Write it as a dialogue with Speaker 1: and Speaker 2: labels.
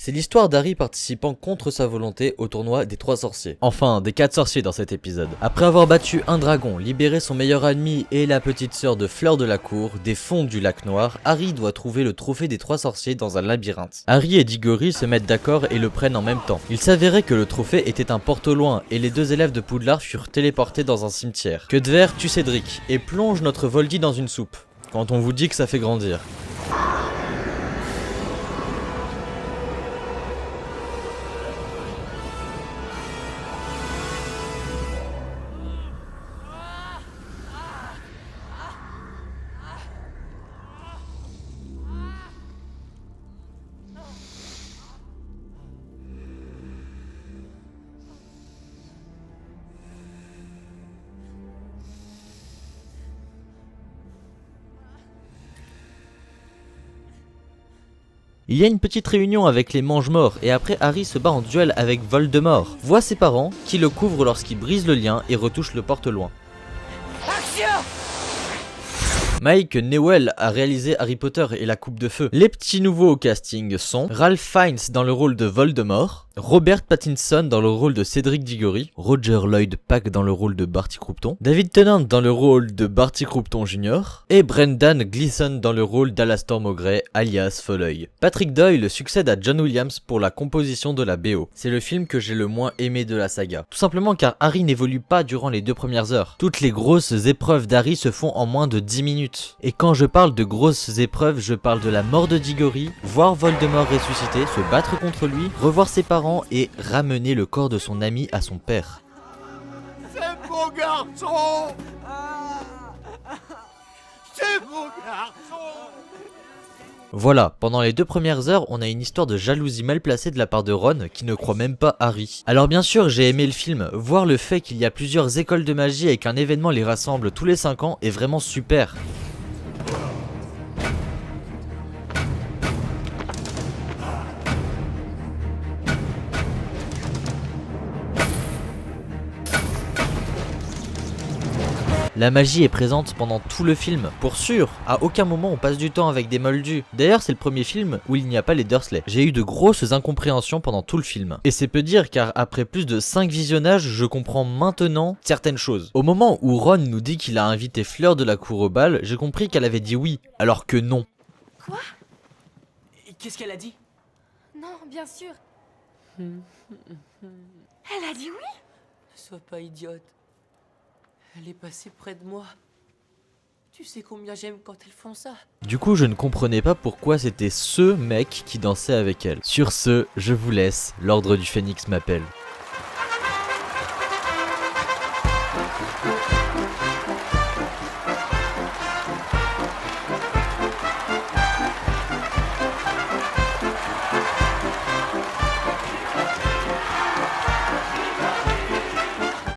Speaker 1: C'est l'histoire d'Harry participant contre sa volonté au tournoi des 3 sorciers. Enfin, des 4 sorciers dans cet épisode. Après avoir battu un dragon, libéré son meilleur ami et la petite sœur de Fleur de la Cour des fonds du lac noir, Harry doit trouver le trophée des 3 sorciers dans un labyrinthe. Harry et Diggory se mettent d'accord et le prennent en même temps. Il s'avérait que le trophée était un porte-au-loin et les 2 élèves de Poudlard furent téléportés dans un cimetière. Queudver tue Cédric et plonge notre Voldy dans une soupe. Quand on vous dit que ça fait grandir. Il y a une petite réunion avec les Mange-Morts et après Harry se bat en duel avec Voldemort. Voit ses parents qui le couvrent lorsqu'il brise le lien et retouche le porte-loin. Mike Newell a réalisé Harry Potter et la Coupe de Feu. Les petits nouveaux au casting sont Ralph Fiennes dans le rôle de Voldemort, Robert Pattinson dans le rôle de Cédric Diggory, Roger Lloyd Pack dans le rôle de Barty Croughton, David Tennant dans le rôle de Barty Croughton Jr. et Brendan Gleeson dans le rôle d'Alastor Mowbray alias Folleuil. Patrick Doyle succède à John Williams pour la composition de la BO. C'est le film que j'ai le moins aimé de la saga. Tout simplement car Harry n'évolue pas durant les 2 premières heures. Toutes les grosses épreuves d'Harry se font en moins de 10 minutes. Et quand je parle de grosses épreuves, je parle de la mort de Diggory, voir Voldemort ressusciter, se battre contre lui, revoir ses parents et ramener le corps de son ami à son père.
Speaker 2: C'est mon garçon! C'est mon garçon!
Speaker 1: Voilà, pendant les 2 premières heures, on a une histoire de jalousie mal placée de la part de Ron qui ne croit même pas Harry. Alors bien sûr, j'ai aimé le film, voir le fait qu'il y a plusieurs écoles de magie et qu'un événement les rassemble tous les 5 ans est vraiment super. La magie est présente pendant tout le film, pour sûr, à aucun moment on passe du temps avec des moldus. D'ailleurs c'est le premier film où il n'y a pas les Dursley. J'ai eu de grosses incompréhensions pendant tout le film. Et c'est peu dire car après plus de 5 visionnages, je comprends maintenant certaines choses. Au moment où Ron nous dit qu'il a invité Fleur de la Cour au bal, j'ai compris qu'elle avait dit oui, alors que non.
Speaker 3: Quoi?
Speaker 4: Qu'est-ce qu'elle a dit?
Speaker 3: Non, bien sûr. Elle a dit oui?
Speaker 4: Ne sois pas idiote. Elle est passée près de moi. Tu sais combien j'aime quand elles font ça.
Speaker 1: Du coup je ne comprenais pas pourquoi c'était ce mec qui dansait avec elle. Sur ce, je vous laisse, l'ordre du Phénix m'appelle.